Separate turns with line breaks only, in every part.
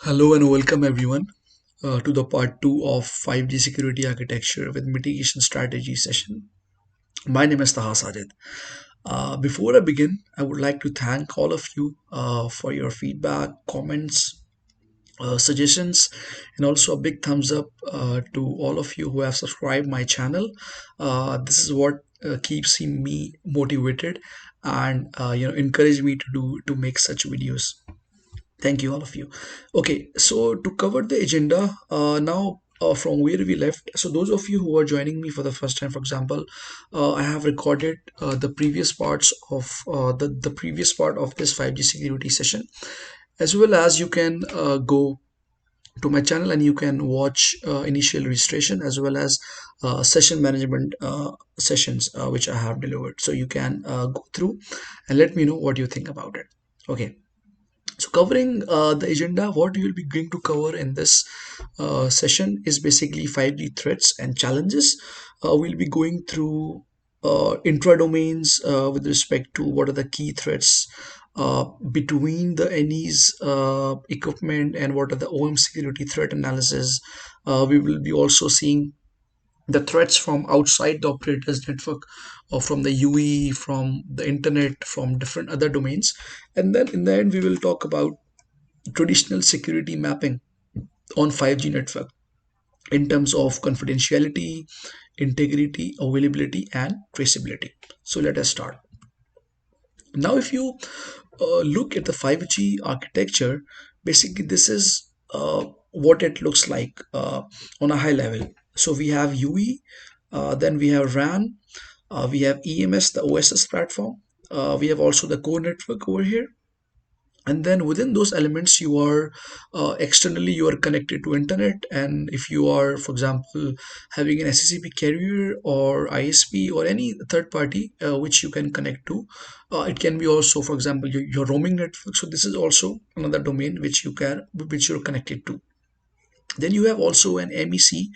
Hello and welcome everyone to the part 2 of 5G security architecture with mitigation strategy session. My name is Taha Sajid. Before I begin, I would like to thank all of you for your feedback, comments, suggestions, and also a big thumbs up to all of you who have subscribed my channel. This is what keeps me motivated and encourage me to make such videos. Thank you, all of you. Okay, so to cover the agenda, now from where we left, so those of you who are joining me for the first time, for example, I have recorded the previous parts of the previous part of this 5G security session, as well as you can go to my channel and you can watch initial registration as well as session management sessions which I have delivered. So you can go through and let me know what you think about it. Okay. So covering the agenda, what we will be going to cover in this session is basically 5G threats and challenges. We'll be going through intra-domains with respect to what are the key threats between the NE's equipment and what are the OM security threat analysis. We will be also seeing the threats from outside the operator's network or from the UE, from the internet, from different other domains. And then in the end, we will talk about traditional security mapping on 5G network in terms of confidentiality, integrity, availability, and traceability. So let us start. Now, if you look at the 5G architecture, basically this is what it looks like on a high level. So we have UE, then we have RAN, we have EMS, the OSS platform. We have also the core network over here, and then within those elements you are externally you are connected to internet, and if you are, for example, having an SCCP carrier or ISP or any third party which you can connect to, it can be also, for example, your roaming network. So this is also another domain which you're connected to. Then you have also an MEC,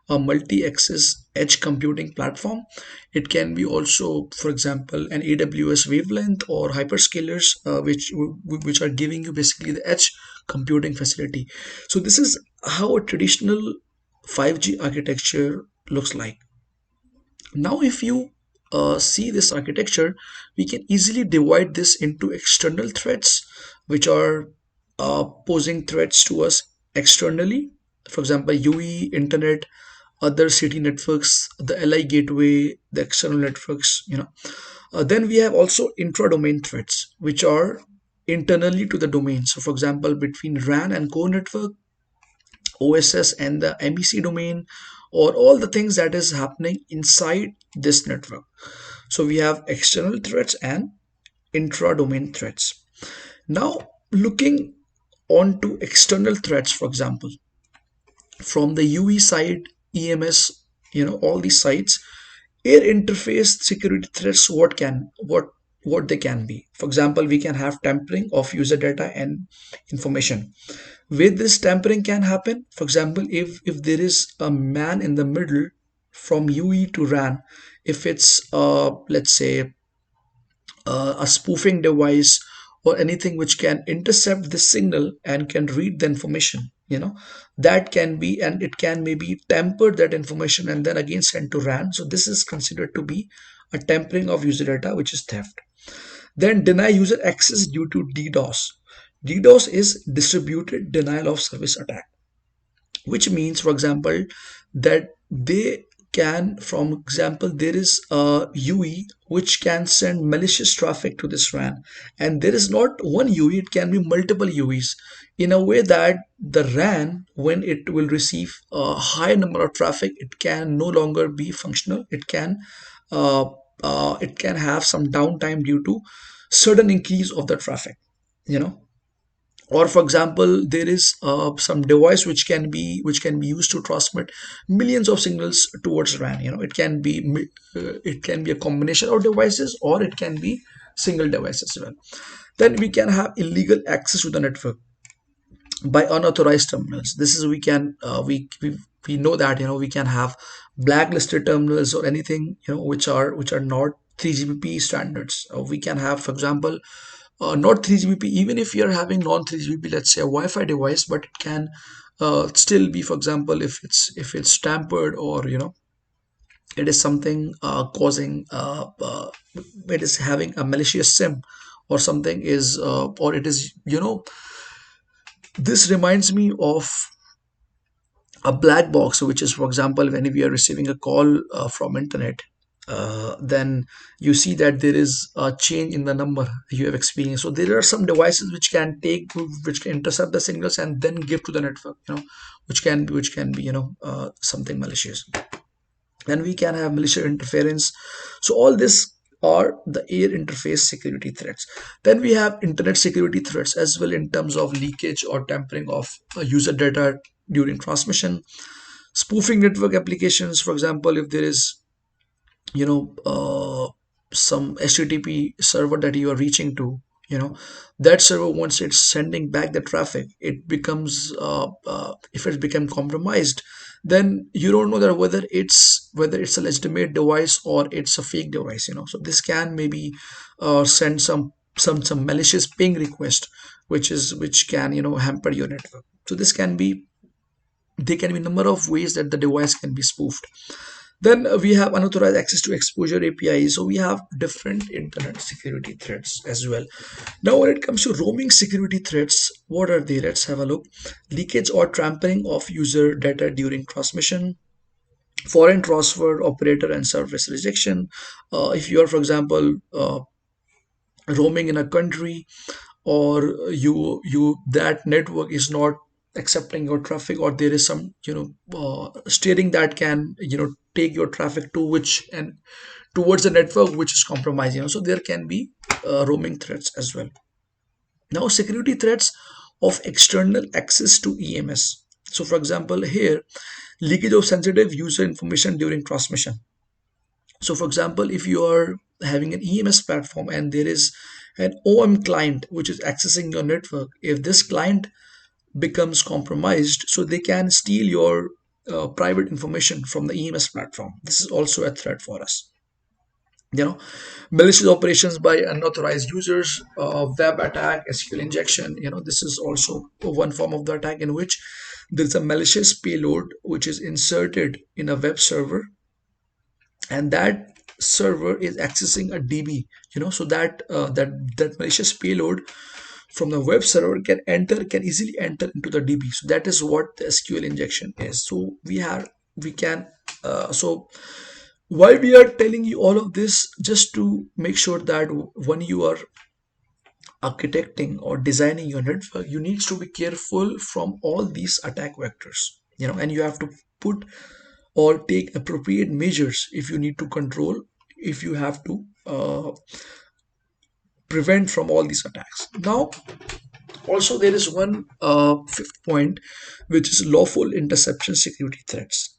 a multi-access edge computing platform. It can be also, for example, an AWS wavelength or hyperscalers, which are giving you basically the edge computing facility. So this is how a traditional 5G architecture looks like. Now, if you see this architecture, we can easily divide this into external threats, which are posing threats to us externally. For example, UE, internet, other city networks, the LI gateway, the external networks. Then we have also intra-domain threats, which are internally to the domain. So, for example, between RAN and core network, OSS and the MEC domain, or all the things that is happening inside this network. So we have external threats and intra-domain threats. Now, looking onto external threats, for example, from the UE side, EMS, all these sites, air interface security threats, what they can be. For example, we can have tampering of user data and information. With this, tampering can happen, for example, if there is a man in the middle from UE to RAN, if it's let's say a spoofing device or anything which can intercept the signal and can read the information, that can be, and it can maybe tamper that information and then again send to RAN. So this is considered to be a tampering of user data, which is theft. Then deny user access due to DDoS. DDoS is distributed denial of service attack, which means, for example, that they can, from example, there is a UE which can send malicious traffic to this RAN, and there is not one UE, it can be multiple UEs, in a way that the RAN, when it will receive a high number of traffic, it can no longer be functional. Uh, it can have some downtime due to sudden increase of the traffic, you know or for example, there is some device which can be used to transmit millions of signals towards RAN. It can be a combination of devices, or it can be single device as well. Then we can have illegal access to the network by unauthorized terminals. This is, we know that, we can have blacklisted terminals or anything, which are not 3GPP standards. We can have, for example, not 3GPP, even if you're having non 3GPP, let's say a Wi-Fi device, but it can still be, for example, if it's tampered, or it is something causing it is having a malicious sim, or something is or it is, this reminds me of a black box, which is, for example, when we are receiving a call from internet, then you see that there is a change in the number you have experienced. So there are some devices which can intercept the signals and then give to the network, which can be something malicious. And we can have malicious interference. So all this are the air interface security threats. Then we have internet security threats as well, in terms of leakage or tampering of user data during transmission, spoofing network applications. For example, if there is you know uh, some HTTP server that you are reaching to, that server, once it's sending back the traffic, it becomes if it's become compromised, then you don't know that whether it's a legitimate device or it's a fake device. So this can maybe send some malicious ping request, which can hamper your network. So there can be a number of ways that the device can be spoofed. Then we have unauthorized access to exposure APIs. So we have different internet security threats as well. Now, when it comes to roaming security threats, what are they? Let's have a look. Leakage or tampering of user data during transmission, foreign transfer, operator and service rejection. If you are, for example, roaming in a country, or you that network is not accepting your traffic, or there is some steering that can take your traffic to which and towards the network which is compromised. So there can be roaming threats as well. Now, security threats of external access to EMS. So for example, here, leakage of sensitive user information during transmission. So for example, if you are having an EMS platform and there is an OM client which is accessing your network, if this client becomes compromised, so they can steal your private information from the EMS platform. This is also a threat for us. Malicious operations by unauthorized users, web attack, SQL injection. This is also one form of the attack, in which there is a malicious payload which is inserted in a web server, and that server is accessing a DB. So that malicious payload from the web server can easily enter into the DB. So that is what the SQL injection is. So we can so why we are telling you all of this, just to make sure that when you are architecting or designing your network, you need to be careful from all these attack vectors, and you have to put or take appropriate measures if you need to control, if you have to prevent from all these attacks. Now, also there is one fifth point, which is lawful interception security threats.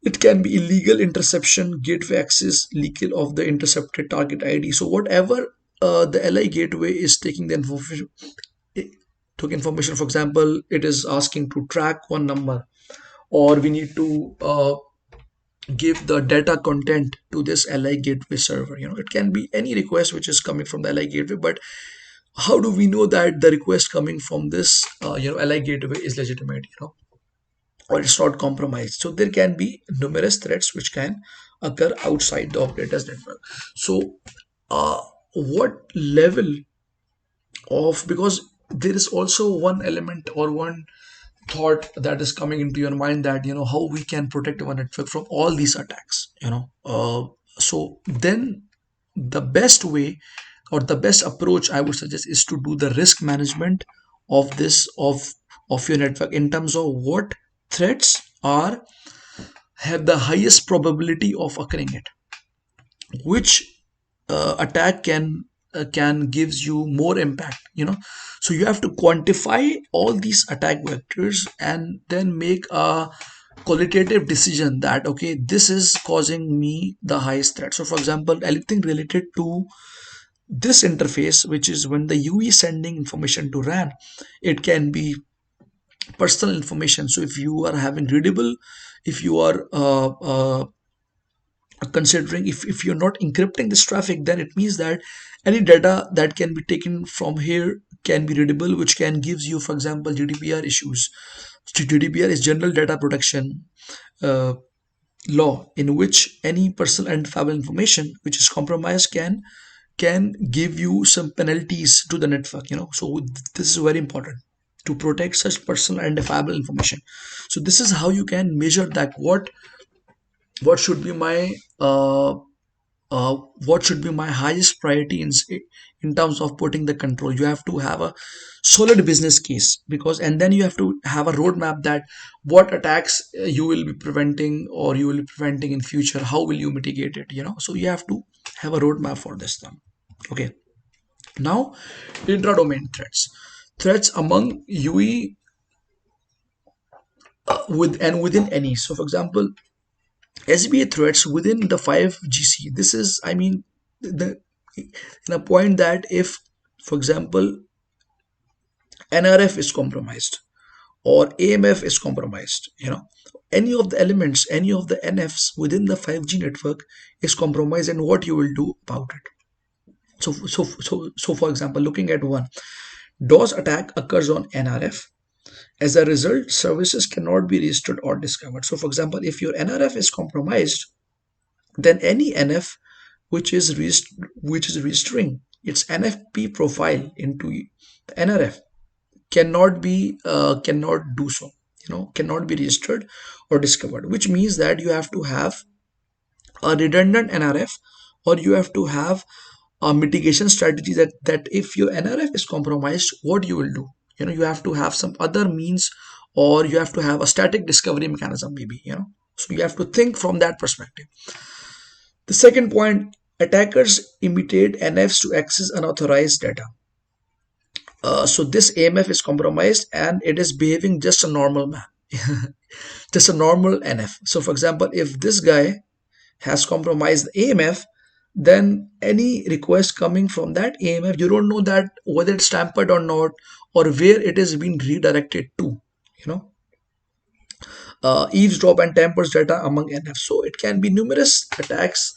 It can be illegal interception, gateway access, leakage of the intercepted target ID. So whatever the LI gateway is taking the information, took information. For example, it is asking to track one number, or we need to give the data content to this LI gateway server. It can be any request which is coming from the LI gateway, but how do we know that the request coming from this LI gateway is legitimate? Or it's not compromised? So there can be numerous threats which can occur outside the operator's network. So what level of, because there is also one element or one thought that is coming into your mind, that how we can protect our network from all these attacks. So then the best way, or the best approach I would suggest, is to do the risk management of this of your network, in terms of what threats are have the highest probability of occurring, it which attack can gives you more impact. So you have to quantify all these attack vectors and then make a qualitative decision that, okay, this is causing me the highest threat. So for example, anything related to this interface, which is when the UE sending information to RAN, it can be personal information. So if you are having readable, if you are considering if you're not encrypting this traffic, then it means that any data that can be taken from here can be readable, which can gives you, for example, GDPR issues. So GDPR is General Data Protection uh, law, in which any personal identifiable information which is compromised can give you some penalties to the network. So this is very important to protect such personal identifiable information. So this is how you can measure that what should be my uh, what should be my highest priority in terms of putting the control. You have to have a solid business case, because and then you have to have a roadmap that what attacks you will be preventing, or you will be preventing in future, how will you mitigate it. So you have to have a roadmap for this thing. Okay, now intra-domain threats among UE within any. So for example, SBA threats within the 5GC. This is, I mean, the in a point that if, for example, NRF is compromised or AMF is compromised, any of the elements, any of the NFs within the 5G network is compromised, and what you will do about it. So for example, looking at one, DOS attack occurs on NRF. As a result, services cannot be restored or discovered. So for example, if your NRF is compromised, then any NF which is registering its NFP profile into NRF cannot do so. Cannot be registered or discovered, which means that you have to have a redundant NRF, or you have to have a mitigation strategy that if your NRF is compromised, what you will do. You have to have some other means, or you have to have a static discovery mechanism, maybe. So you have to think from that perspective. The second point, attackers imitate NFs to access unauthorized data. So this AMF is compromised and it is behaving just a normal man, just a normal NF. So for example, if this guy has compromised the AMF, then any request coming from that AMF, you don't know that whether it's tampered or not, or where it is being redirected to. Eavesdrop and tampers data among NFs. So it can be numerous attacks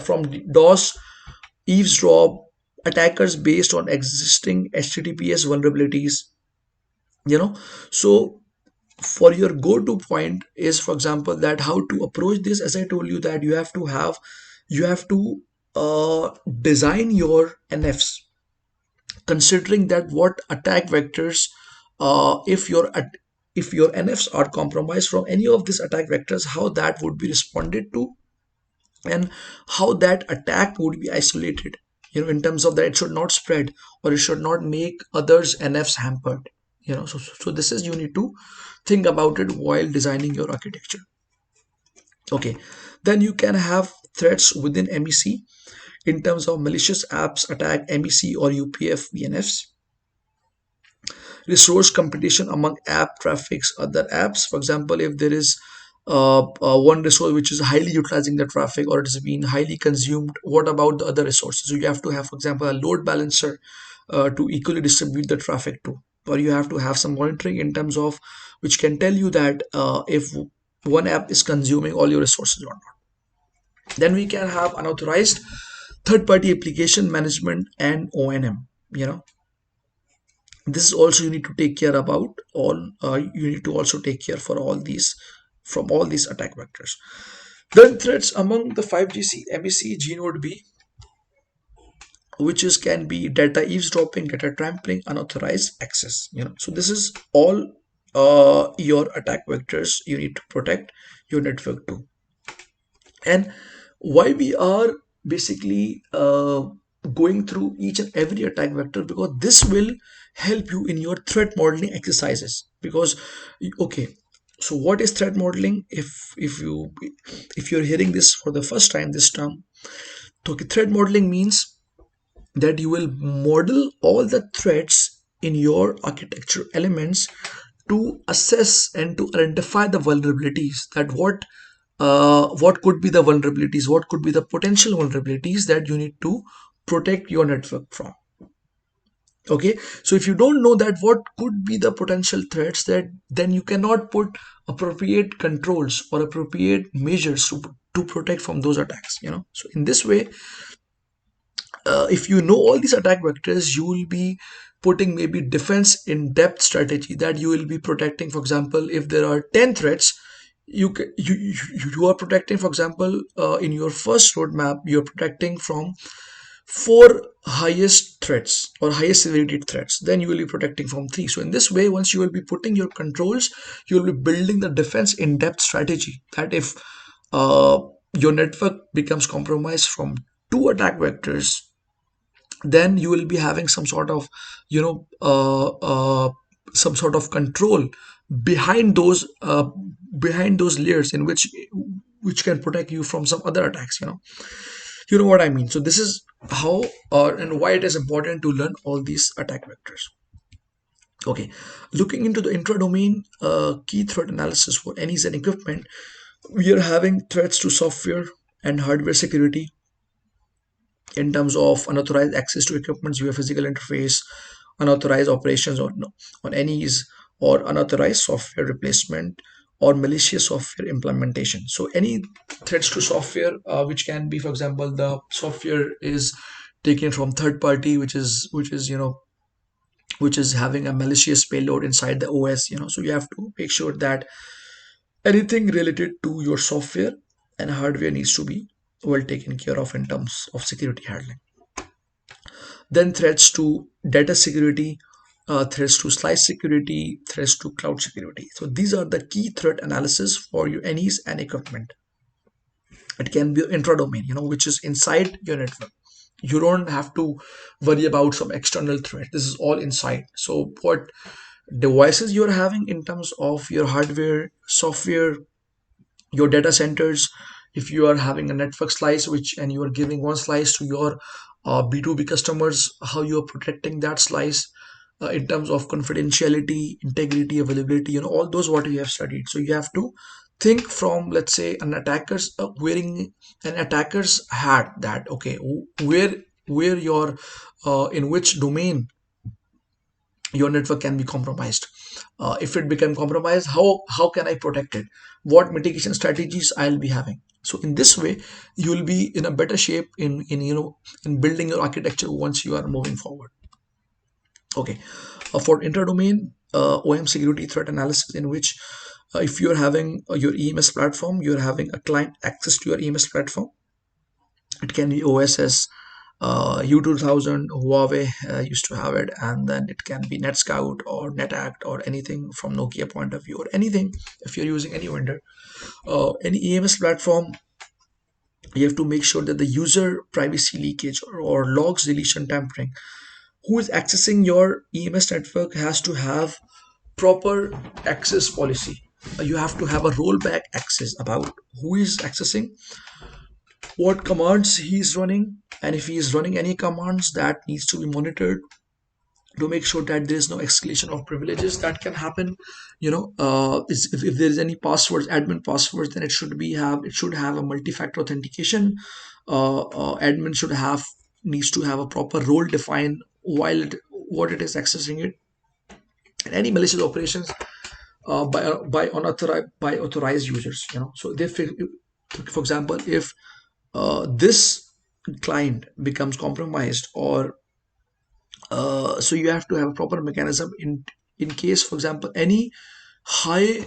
from DOS, eavesdrop, attackers based on existing HTTPS vulnerabilities. So for your go-to point is, for example, that how to approach this. As I told you, that you have to design your NFs considering that what attack vectors, if your NFs are compromised from any of these attack vectors, how that would be responded to, and how that attack would be isolated, in terms of that it should not spread, or it should not make others NFs hampered. So this is, you need to think about it while designing your architecture. Okay, then you can have threats within MEC in terms of malicious apps attack MEC or UPF VNFs. Resource competition among app traffics, other apps. For example, if there is one resource which is highly utilizing the traffic, or it is being highly consumed, what about the other resources? So you have to have, for example, a load balancer to equally distribute the traffic to, or you have to have some monitoring in terms of which can tell you that if one app is consuming all your resources or not. Then we can have unauthorized third-party application management and ONM. This is also you need to take care about all. You need to also take care for all these, from all these attack vectors. Then threats among the 5GC MEC Gnode B, which is can be data eavesdropping, data trampling, unauthorized access. So this is all your attack vectors you need to protect your network to. And why we are basically going through each and every attack vector, because this will help you in your threat modeling exercises. Because okay, so what is threat modeling? If you're hearing this for the first time, this term, okay, threat modeling means that you will model all the threats in your architecture elements to assess and to identify the vulnerabilities, that what could be the vulnerabilities, what could be the potential vulnerabilities that you need to protect your network from. Okay, so if you don't know that what could be the potential threats, that then you cannot put appropriate controls or appropriate measures to to protect from those attacks. So in this way, if you know all these attack vectors, you will be putting maybe defense in depth strategy that you will be protecting. For example, if there are 10 threats, you are protecting, for example, in your first roadmap, you're protecting from four highest threats or highest severity threats, then you will be protecting from three. So in this way, once you will be putting your controls, you will be building the defense in depth strategy that if uh, your network becomes compromised from two attack vectors, then you will be having some sort of you know uh, uh, some sort of control behind those layers in which can protect you from some other attacks. You know what I mean. So this is how and why it is important to learn all these attack vectors. Okay, looking into the intra-domain key threat analysis for NEs and equipment, we are having threats to software and hardware security in terms of unauthorized access to equipments via physical interface, unauthorized operations on NEs, or unauthorized software replacement or malicious software implementation. So any threats to software, which can be, for example, the software is taken from third party, which is having a malicious payload inside the OS. So you have to make sure that anything related to your software and hardware needs to be well taken care of in terms of security handling. Then threats to data security, threats to slice security, threats to cloud security. So these are the key threat analysis for your NEs and equipment. It can be intra-domain, which is inside your network. You don't have to worry about some external threat. This is all inside. So what devices you're having in terms of your hardware, software, your data centers, if you are having a network slice and you are giving one slice to your B2B customers, how you are protecting that slice in terms of confidentiality, integrity, availability, all those what you have studied. So you have to think from, let's say, an attacker's wearing an attacker's hat, that okay, where your in which domain your network can be compromised. If it become compromised, how can I protect it? What mitigation strategies I'll be having? So in this way, you will be in a better shape in building your architecture once you are moving forward. Okay, for inter-domain OM security threat analysis, in which if you're having your EMS platform, you're having a client access to your EMS platform. It can be OSS, U2000, Huawei used to have it, and then it can be NetScout or NetAct or anything from Nokia point of view, or anything if you're using any vendor, any EMS platform. You have to make sure that the user privacy leakage or logs deletion tampering, who is accessing your EMS network, has to have proper access policy. You have to have a rollback access about who is accessing, what commands he is running, and if he is running any commands, that needs to be monitored to make sure that there is no escalation of privileges that can happen. If there is any passwords, admin passwords, then it should have a multi-factor authentication. Admin needs to have a proper role defined while what it is accessing it, and any malicious operations by authorized users. So for example, if this client becomes compromised, or so you have to have a proper mechanism in case, for example, any high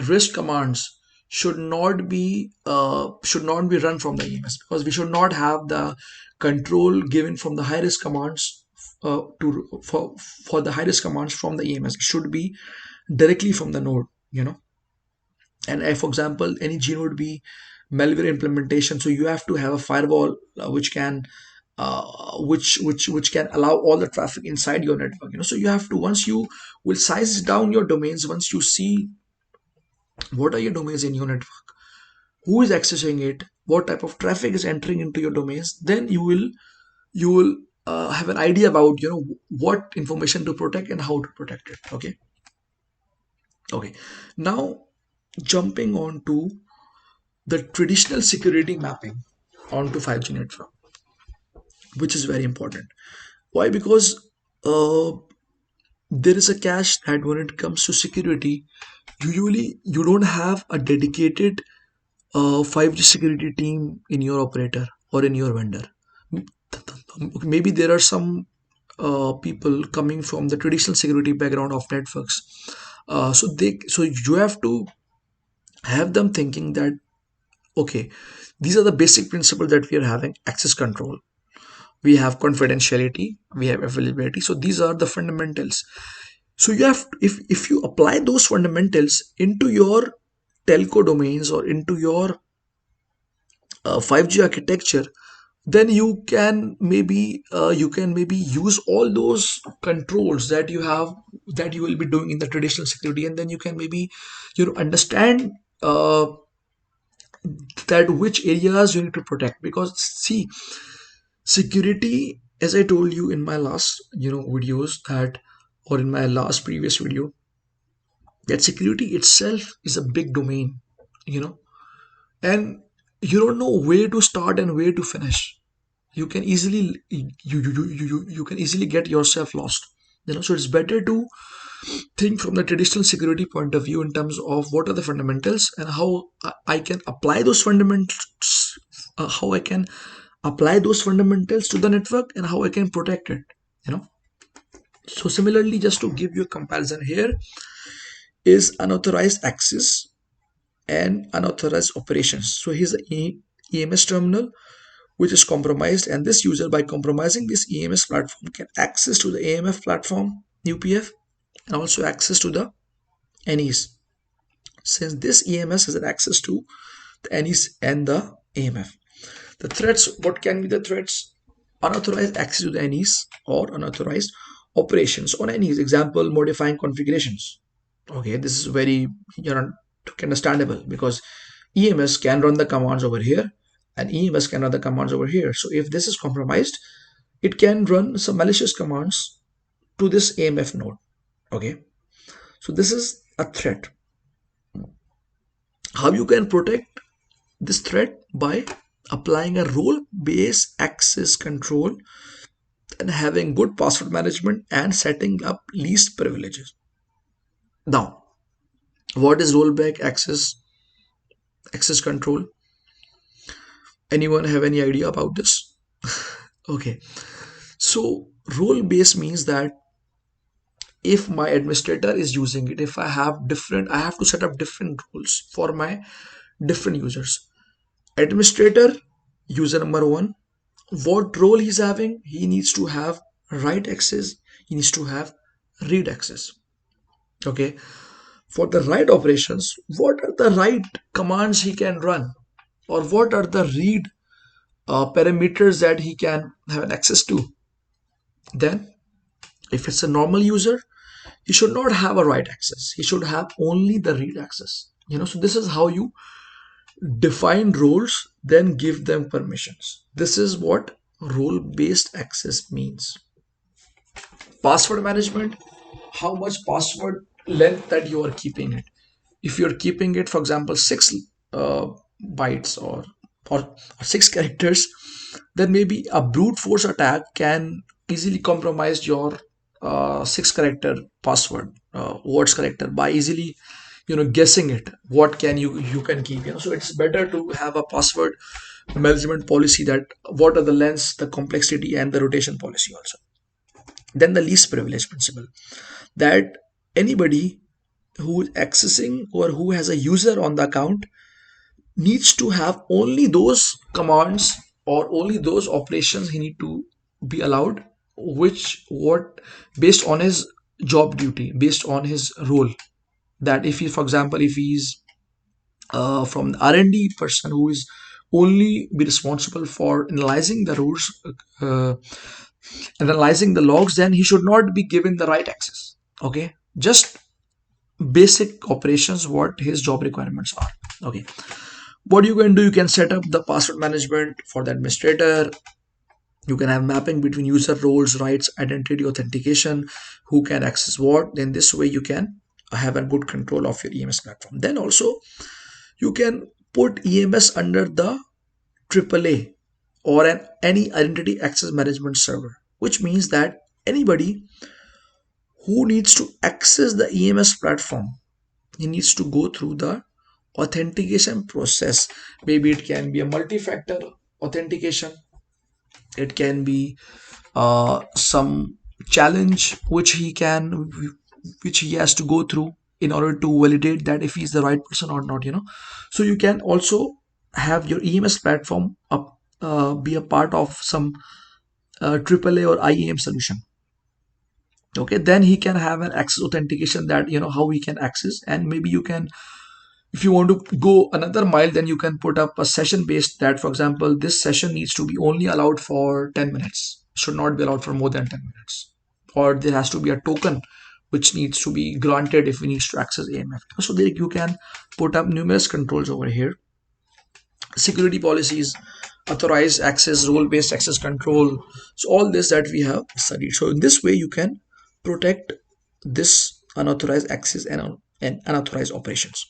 risk commands should not be run from the EMS, because we should not have the control given from the high risk commands to for the high risk commands from the EMS. It should be directly from the node. And for example, any gene would be malware implementation, so you have to have a firewall which can allow all the traffic inside your network. So you have to, once you will size down your domains, once you see what are your domains in your network, who is accessing it, what type of traffic is entering into your domains, then you will have an idea about what information to protect and how to protect it. Okay, now jumping on to the traditional security mapping onto 5G network, which is very important. Why? Because uh, there is a catch that when it comes to security, usually you don't have a dedicated 5G security team in your operator or in your vendor. Maybe there are some people coming from the traditional security background of networks. So you have to have them thinking that, okay, these are the basic principles that we are having: access control, we have confidentiality, we have availability. So these are the fundamentals. So you have, if you apply those fundamentals into your telco domains or into your 5G architecture, then you can maybe use all those controls that you have, that you will be doing in the traditional security, and then you can maybe understand that which areas you need to protect. Because see, security, as I told you in my last videos, that, or in my last previous video, that security itself is a big domain, you know and you don't know where to start and where to finish. You can easily you can easily get yourself lost. So it's better to think from the traditional security point of view in terms of what are the fundamentals and how I can apply those fundamentals, how I can apply those fundamentals to the network, and how I can protect it. you know so similarly, just to give you a comparison here, is unauthorized access and unauthorized operations. So here's the EMS terminal which is compromised, and this user, by compromising this EMS platform, can access to the AMF platform, UPF, and also access to the NEs. Since this EMS has an access to the NEs and the AMF. The threats, what can be the threats? Unauthorized access to the NEs or unauthorized operations on NEs. Example, modifying configurations. Okay, this is very understandable, because EMS can run the commands over here and EMS can run the commands over here. So if this is compromised, it can run some malicious commands to this AMF node. Okay, so this is a threat. How you can protect this threat? By applying a role-based access control and having good password management and setting up least privileges. Now, what is rollback access control? Anyone have any idea about this? Okay, so role based means that if my administrator is using it, if I have to set up different roles for my different users. Administrator, user number one, what role he's having? He needs to have write access, he needs to have read access. Okay, for the write operations, what are the write commands he can run, or what are the read parameters that he can have an access to? Then, if it's a normal user, he should not have a write access, he should have only the read access. So this is how you define roles, then give them permissions. This is what role based access means. Password management, how much password length that you are keeping it. If you're keeping it, for example, 6 bytes or 6 characters, then maybe a brute force attack can easily compromise your 6 character password, words character, by easily guessing it. What can you can keep? So it's better to have a password management policy, that what are the lengths, the complexity, and the rotation policy also. Then the least privilege principle, that anybody who is accessing or who has a user on the account needs to have only those commands or only those operations he need to be allowed, which what based on his job duty, based on his role. That if he, for example, if he's from the R&D person who is only be responsible for analyzing the rules, uh, analyzing the logs, then he should not be given the right access. Okay, just basic operations, what his job requirements are. Okay, what you can do, you can set up the password management for the administrator. You can have mapping between user roles, rights, identity, authentication, who can access what. Then this way you can have a good control of your EMS platform. Then also you can put EMS under the AAA or any identity access management server, which means that anybody who needs to access the EMS platform, he needs to go through the authentication process. Maybe it can be a multi-factor authentication, it can be some challenge which he has to go through in order to validate that if he's the right person or not, so you can also have your EMS platform be a part of some AAA or IAM solution. Okay, then he can have an access authentication, that how he can access. And maybe you can, if you want to go another mile, then you can put up a session based, that for example this session needs to be only allowed for 10 minutes, should not be allowed for more than 10 minutes, or there has to be a token which needs to be granted if we need to access AMF. So there you can put up numerous controls over here, security policies, authorized access, role-based access control. So all this that we have studied. So in this way you can protect this unauthorized access and unauthorized operations.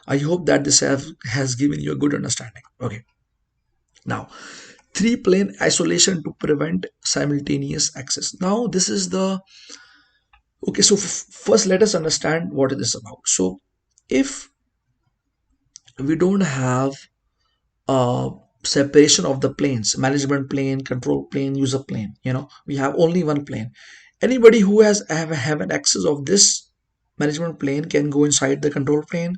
I hope that this has given you a good understanding. Okay. Now, three plane isolation to prevent simultaneous access. Now, this is the okay. So first, let us understand what it is about. So, if we don't have a separation of the planes, management plane, control plane, user plane, we have only one plane. Anybody who have an access of this management plane can go inside the control plane,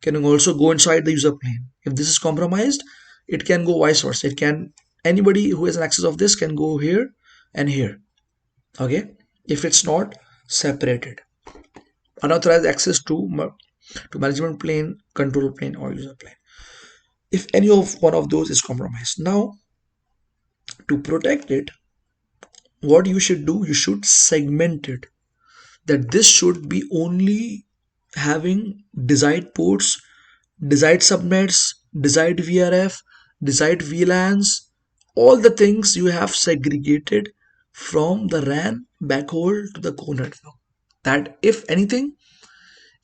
can also go inside the user plane. If this is compromised, it can go vice versa. It can, anybody who has an access of this can go here and here. Okay, if it's not separated. Unauthorized access to management plane, control plane, or user plane. If any of one of those is compromised, now to protect it, what you should do, you should segment it. That this should be only having desired ports, desired subnets, desired VRF, desired VLANs, all the things you have segregated from the RAN backhaul to the core network. That if anything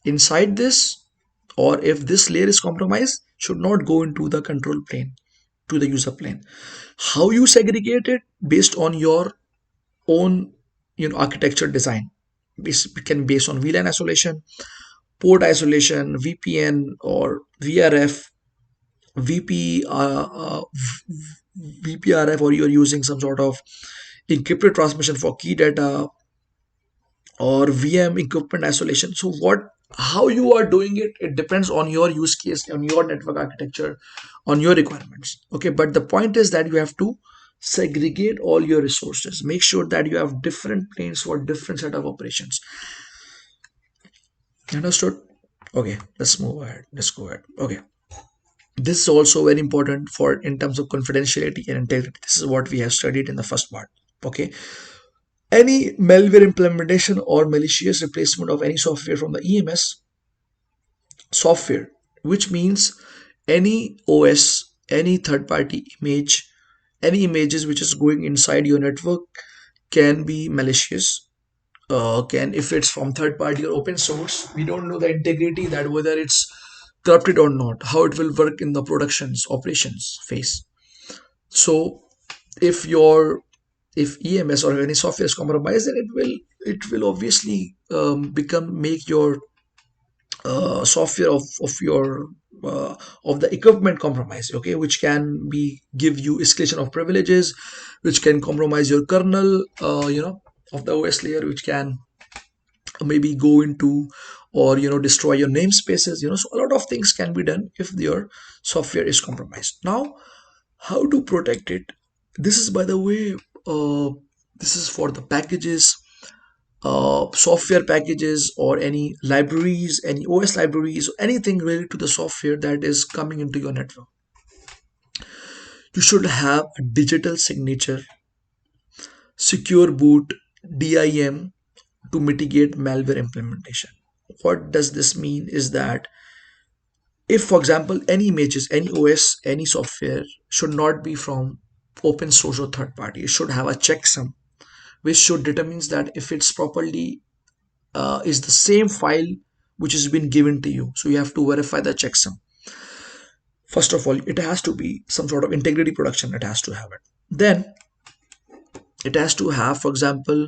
inside this, or if this layer is compromised, should not go into the control plane, to the user plane. How you segregate it based on your own architecture design. It can be based on VLAN isolation, port isolation, VPN or VRF, VPRF, or you're using some sort of encrypted transmission for key data, or VM equipment isolation. So how you are doing it, it depends on your use case, on your network architecture, on your requirements. Okay, but the point is that you have to segregate all your resources. Make sure that you have different planes for different set of operations. Understood? Okay, let's move ahead. Let's go ahead. Okay. This is also very important for in terms of confidentiality and integrity. This is what we have studied in the first part. Okay. Any malware implementation or malicious replacement of any software from the EMS software, which means any OS, any third-party image, any images which is going inside your network can be malicious. If it's from third party or open source, we don't know the integrity, that whether it's corrupted or not, how it will work in the productions operations phase. So if EMS or any software is compromised, then it will obviously make your software of the equipment compromised. Okay, which can be give you escalation of privileges, which can compromise your kernel of the OS layer, which can maybe go into or destroy your namespaces. So a lot of things can be done if your software is compromised. Now, how to protect it? This is, by the way, this is for the packages, software packages, or any libraries, any OS libraries, anything related to the software that is coming into your network. You should have a digital signature, secure boot, DIM, to mitigate malware implementation. What does this mean is that if, for example, any images, any OS, any software should not be from open source or third party, it should have a checksum which should determines that if it's properly is the same file which has been given to you. So you have to verify the checksum. First of all, it has to be some sort of integrity production. It has to have it. Then it has to have, for example,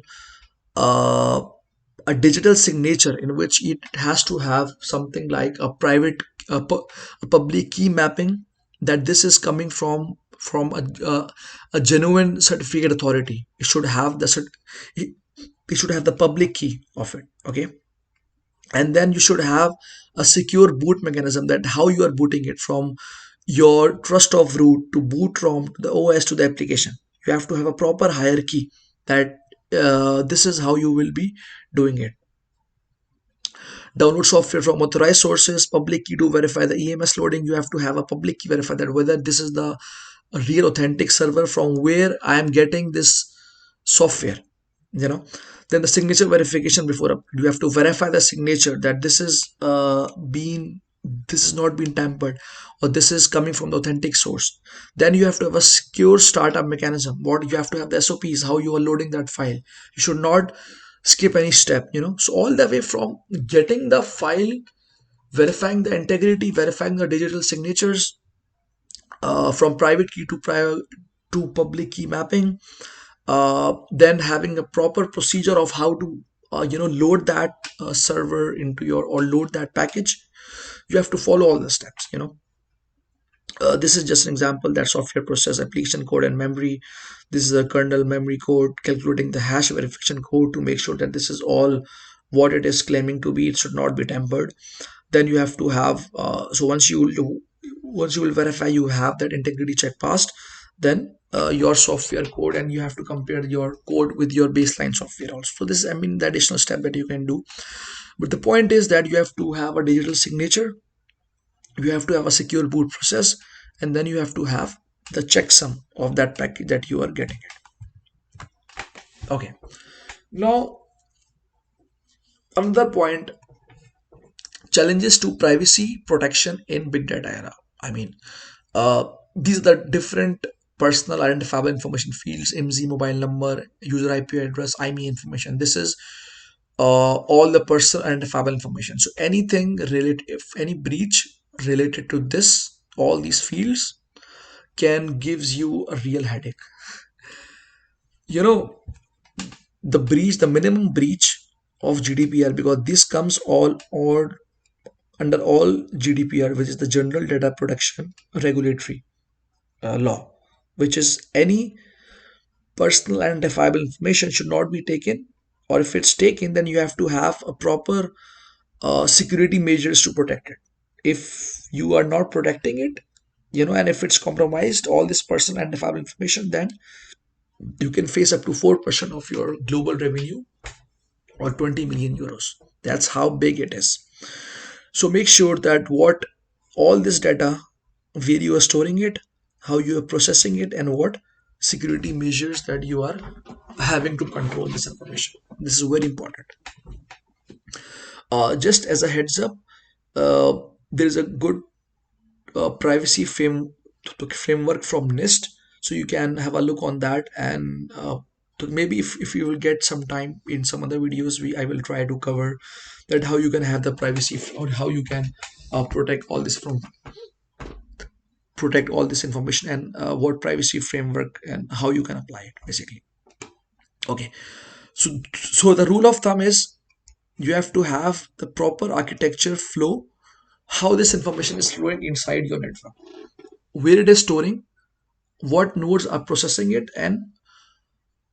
a digital signature in which it has to have something like a private, a public key mapping, that this is coming from a genuine certificate authority. It should have it it should have the public key of it. Okay. And then you should have a secure boot mechanism, that how you are booting it from your trust of root to boot from the OS to the application. You have to have a proper hierarchy, that this is how you will be doing it. Download software from authorized sources, public key to verify the EMS loading. You have to have a public key verify that whether this is the real authentic server from where I am getting this software. You know, then the signature verification before upload. You have to verify the signature that this is not been tampered, or this is coming from the authentic source. Then you have to have a secure startup mechanism. What you have to have the SOPs, how you are loading that file. You should not skip any step. So all the way from getting the file, verifying the integrity, verifying the digital signatures, from private key to public key mapping, then having a proper procedure of how to load that server into your, or load that package. You have to follow all the steps. This is just an example, that software process, application code, and memory. This is a kernel memory code, calculating the hash verification code to make sure that this is all what it is claiming to be. It should not be tampered. Then you have to have, so once you will verify you have that integrity check passed, then your software code, and you have to compare your code with your baseline software also. So this is, the additional step that you can do. But the point is that you have to have a digital signature, you have to have a secure boot process, and then you have to have the checksum of that package that you are getting it. Okay. Now, another point, challenges to privacy protection in big data era. These are the different personal identifiable information fields: IMSI, mobile number, user IP address, IMEI information. This is all the personal identifiable information. So anything related, if any breach related to this, all these fields, can gives you a real headache. The minimum breach of GDPR, because this comes all or under all GDPR, which is the General Data Protection Regulatory Law, which is any personal identifiable information should not be taken, or if it's taken, then you have to have a proper security measures to protect it. If you are not protecting it, and if it's compromised, all this personal identifiable information, then you can face up to 4% of your global revenue, or 20 million euros. That's how big it is. So make sure that what all this data, where you are storing it, how you are processing it, and what security measures that you are having to control this information. This is very important. Just as a heads up, there is a good privacy framework from NIST, so you can have a look on that. And maybe if you will get some time in some other videos, I will try to cover that, how you can have the privacy, or how you can protect all this information, and what privacy framework and how you can apply it, basically. Okay, so the rule of thumb is, you have to have the proper architecture flow, how this information is flowing inside your network, where it is storing, what nodes are processing it, and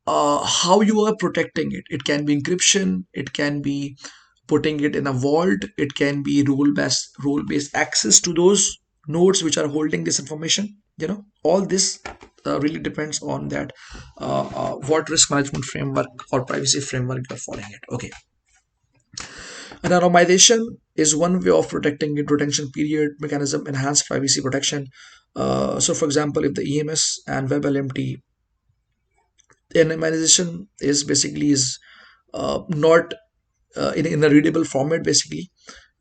how you are protecting it. It can be encryption, it can be putting it in a vault, it can be role-based access to those nodes which are holding this information. All this really depends on that, what risk management framework or privacy framework you're following it. Okay. Anonymization is one way of protecting it. Retention period mechanism, enhanced privacy protection. So for example, if the EMS and WebLMT, anonymization is basically is not in a readable format. Basically,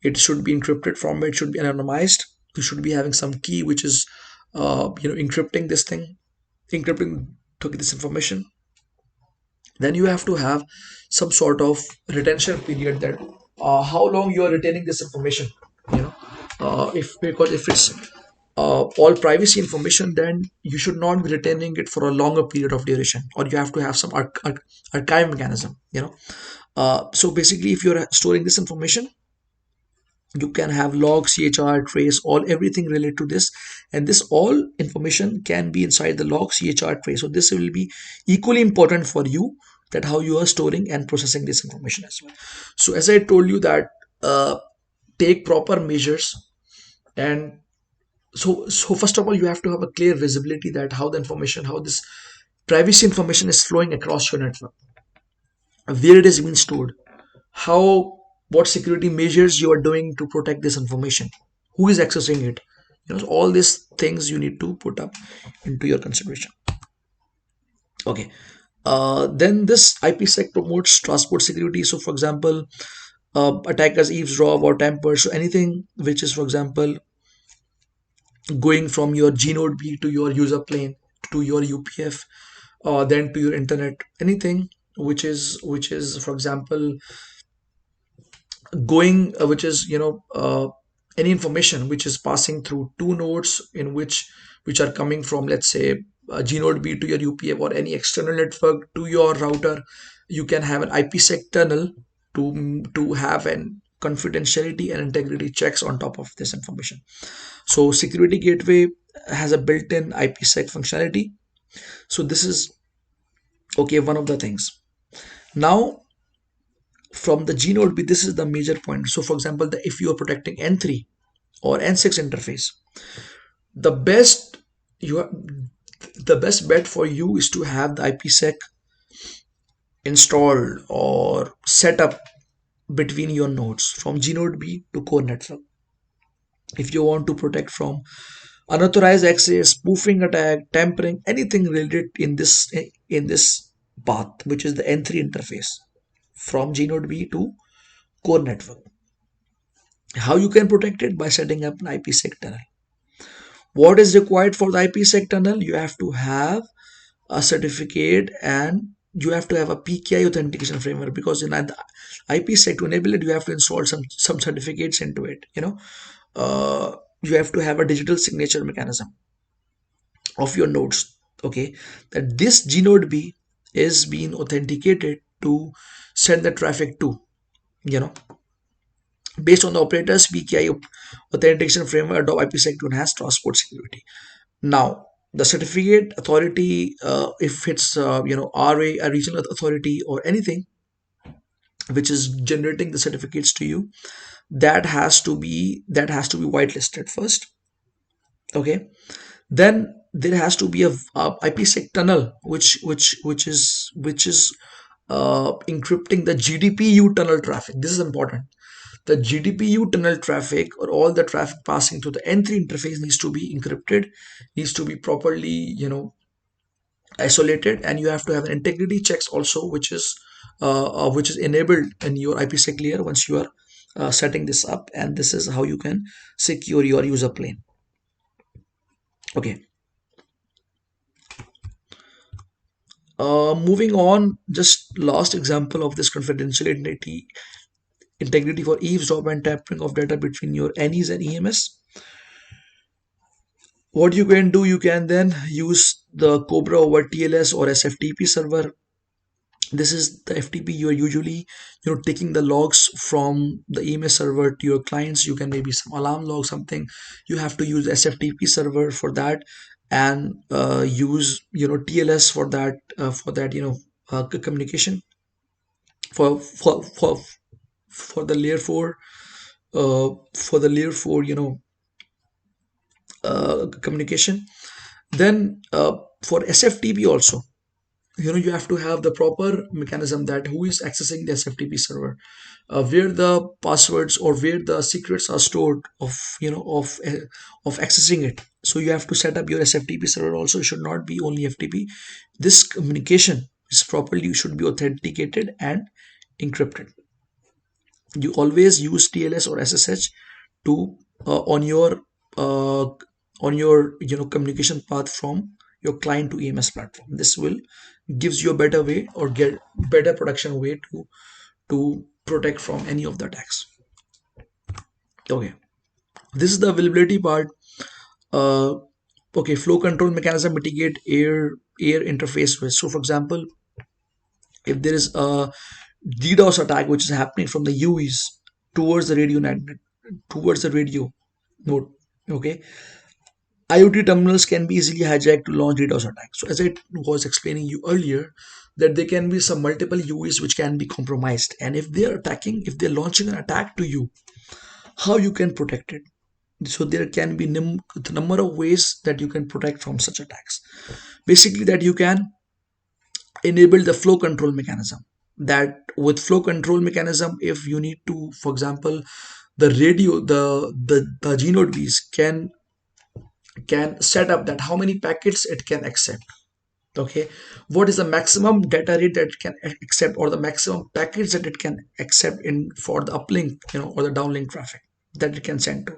it should be encrypted format, it should be anonymized. You should be having some key which is encrypting this information. Then you have to have some sort of retention period, that how long you are retaining this information. If it's all privacy information, then you should not be retaining it for a longer period of duration, or you have to have some archive mechanism, so basically, if you're storing this information, you can have log, chr, trace, all everything related to this, and this all information can be inside the log, chr, trace. So this will be equally important for you, that how you are storing and processing this information as well. So as I told you that, take proper measures. And so first of all, you have to have a clear visibility that how the information, how this privacy information is flowing across your network, where it is being stored, how, what security measures you are doing to protect this information, who is accessing it, all these things you need to put up into your consideration. Okay. Then this IPsec promotes transport security. So for example, attackers eavesdrop or tamper, so anything which is, for example, going from your gnode B to your user plane to your UPF, then to your internet, anything which is, for example, going which is, any information which is passing through two nodes, which are coming from, let's say, gnode B to your UPF, or any external network to your router. You can have an IPsec tunnel to have an confidentiality and integrity checks on top of this information. So security gateway has a built-in IPsec functionality. So this is, okay, one of the things. Now, from the gnode B, this is the major point. So for example, if you are protecting N3 or N6 interface, the best you are, the best bet for you is to have the IPsec installed or set up between your nodes from gnode B to core network. If you want to protect from unauthorized access, spoofing attack, tampering, anything related in this path, which is the N3 interface from gnode B to core network. How you can protect it? By setting up an IPsec tunnel. What is required for the IPsec tunnel? You have to have a certificate, and you have to have a PKI authentication framework, because in the IPsec, to enable it, you have to install some certificates into it. You have to have a digital signature mechanism of your nodes. Okay, that this gnode B is being authenticated to send the traffic to, you know based on the operator's PKI authentication framework, adopt IPsec to enhance transport security. Now, the certificate authority, if it's RA, a regional authority, or anything which is generating the certificates to you, that has to be whitelisted first. Okay, then there has to be a IPsec tunnel, which is encrypting the GDPU tunnel traffic. This is important. The GDPU tunnel traffic, or all the traffic passing through the N3 interface, needs to be encrypted, needs to be properly, isolated, and you have to have an integrity checks also, which is enabled in your IPsec layer once you are setting this up, and this is how you can secure your user plane. Okay. Moving on, just last example of this confidentiality integrity for eavesdrop and tampering of data between your NEs and EMS. What you can do, you can then use the Cobra over TLS or SFTP server. This is the FTP. You are usually, taking the logs from the EMS server to your clients. You can maybe some alarm log, something. You have to use SFTP server for that, and use TLS for that communication for the layer 4, communication. Then for SFTP also, you have to have the proper mechanism that who is accessing the SFTP server, where the passwords or where the secrets are stored of accessing it. So you have to set up your SFTP server also. It should not be only FTP. This communication is properly should be authenticated and encrypted. You always use TLS or SSH to uh, on your communication path from your client to EMS platform. This will gives you a better way, or get better protection way to protect from any of the attacks. Okay, this is the availability part. uh, okay, flow control mechanism mitigate air interface risk. So for example, if there is a DDoS attack which is happening from the UEs towards the radio node, okay, IoT terminals can be easily hijacked to launch DDoS attacks. So as I was explaining you earlier, that there can be some multiple UEs which can be compromised, and if they're launching an attack to you, how you can protect it? So there can be the number of ways that you can protect from such attacks. Basically, that you can enable the flow control mechanism. That with flow control mechanism, if you need to, for example, the radio, the gnode bees can set up that how many packets it can accept. Okay, what is the maximum data rate that it can accept, or the maximum packets that it can accept in for the uplink, or the downlink traffic that it can send to.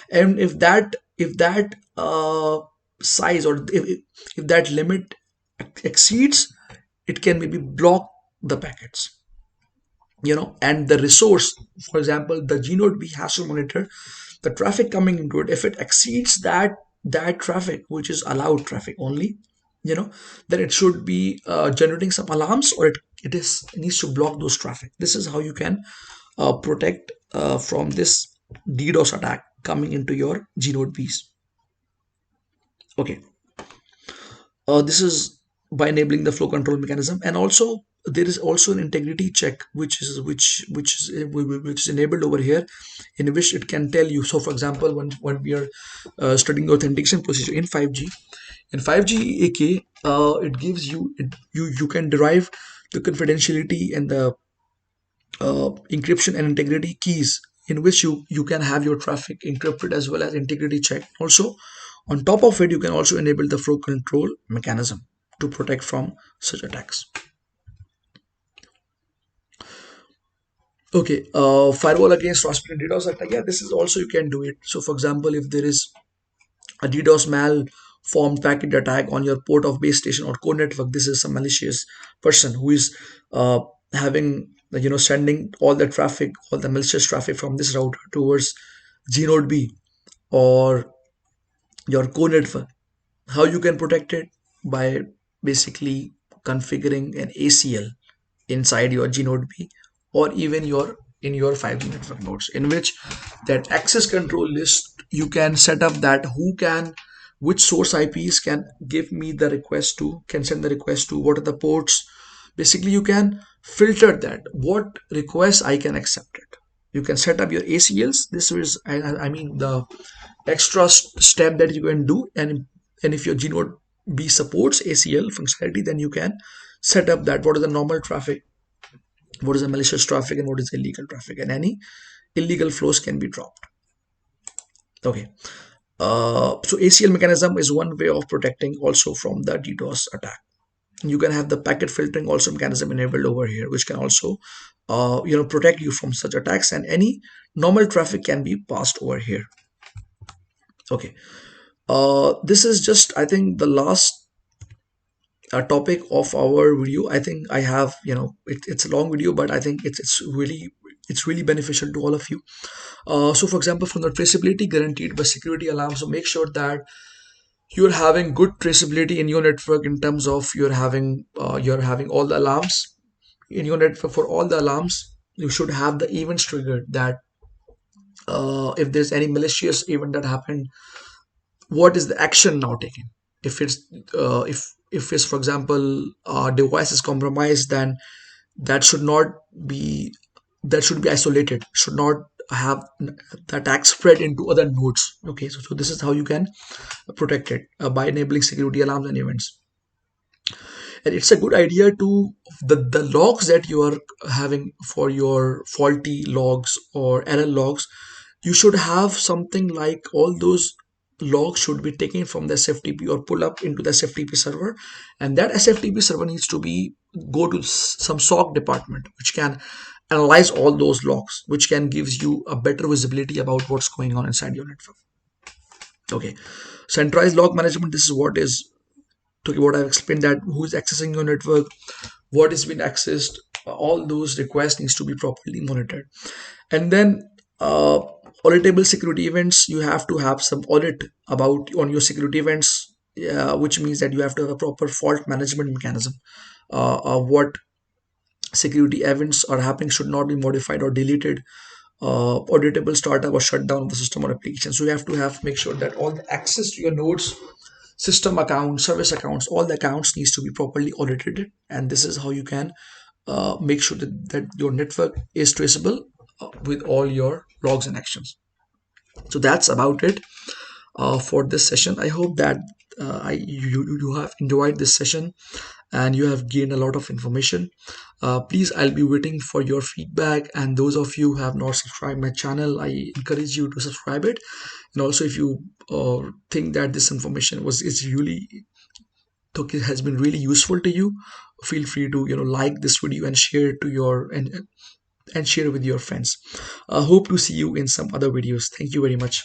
And if that size, or if that limit exceeds, it can maybe block the packets. And the resource, for example, the gnode B has to monitor the traffic coming into it. If it exceeds that traffic, which is allowed traffic only, then it should be generating some alarms, or it needs to block those traffic. This is how you can protect from this DDoS attack coming into your gnode Bs. Okay, this is by enabling the flow control mechanism. And also there is also an integrity check which is enabled over here, in which it can tell you. So for example, when we are studying the authentication procedure in 5G, AK, it gives you you can derive the confidentiality and the encryption and integrity keys, in which you can have your traffic encrypted as well as integrity checked. Also, on top of it, you can also enable the flow control mechanism to protect from such attacks. Okay, firewall against Raspberry DDoS attack. Yeah, this is also you can do it. So for example, if there is a DDoS malformed packet attack on your port of base station or core network, this is some malicious person who is having, sending all the traffic, all the malicious traffic from this router towards gnode B or your core network. How you can protect it? By basically configuring an ACL inside your gnode B, or even in your 5G network nodes, in which that access control list you can set up, that which source IPs can give me the request to, can send the request to, what are the ports. Basically, you can filter that what requests I can accept it. You can set up your ACLs. This is, I mean, the extra step that you can do. And if your gnode B supports ACL functionality, then you can set up that what is the normal traffic, what is the malicious traffic, and what is the illegal traffic, and any illegal flows can be dropped. Okay, so ACL mechanism is one way of protecting also from the DDoS attack. You can have the packet filtering also mechanism enabled over here, which can also protect you from such attacks, and any normal traffic can be passed over here. Okay, this is just, I think, the last topic of our video. I think I have, it's a long video, but I think it's really beneficial to all of you. So for example, from the traceability guaranteed by security alarm, so make sure that you're having good traceability in your network, in terms of you're having all the alarms in your network. For all the alarms, you should have the events triggered, that if there's any malicious event that happened, what is the action now taken. If it's for example, device is compromised, then that should not be that should be isolated, should not have the attack spread into other nodes. Okay, so this is how you can protect it, by enabling security alarms and events. And it's a good idea to, the logs that you are having for your faulty logs or error logs, you should have something like all those logs should be taken from the SFTP or pull up into the SFTP server, and that SFTP server needs to be go to some SOC department, which can analyze all those logs, which can gives you a better visibility about what's going on inside your network. Okay, centralized log management. This is what is talking about. I've explained that who is accessing your network, what is being accessed, all those requests needs to be properly monitored. And then Auditable security events, you have to have some audit about on your security events, which means that you have to have a proper fault management mechanism. What security events are happening should not be modified or deleted. Auditable startup or shutdown of the system or application. So you have to have make sure that all the access to your nodes, system accounts, service accounts, all the accounts needs to be properly audited, and this is how you can make sure that your network is traceable with all your logs and actions. So that's about it for this session. I hope that you have enjoyed this session and you have gained a lot of information. Please, I'll be waiting for your feedback, and those of you who have not subscribed my channel, I encourage you to subscribe it. And also, if you think that this information is really it has been really useful to you, feel free to like this video and share it to your and share it with your friends. Hope to see you in some other videos. Thank you very much.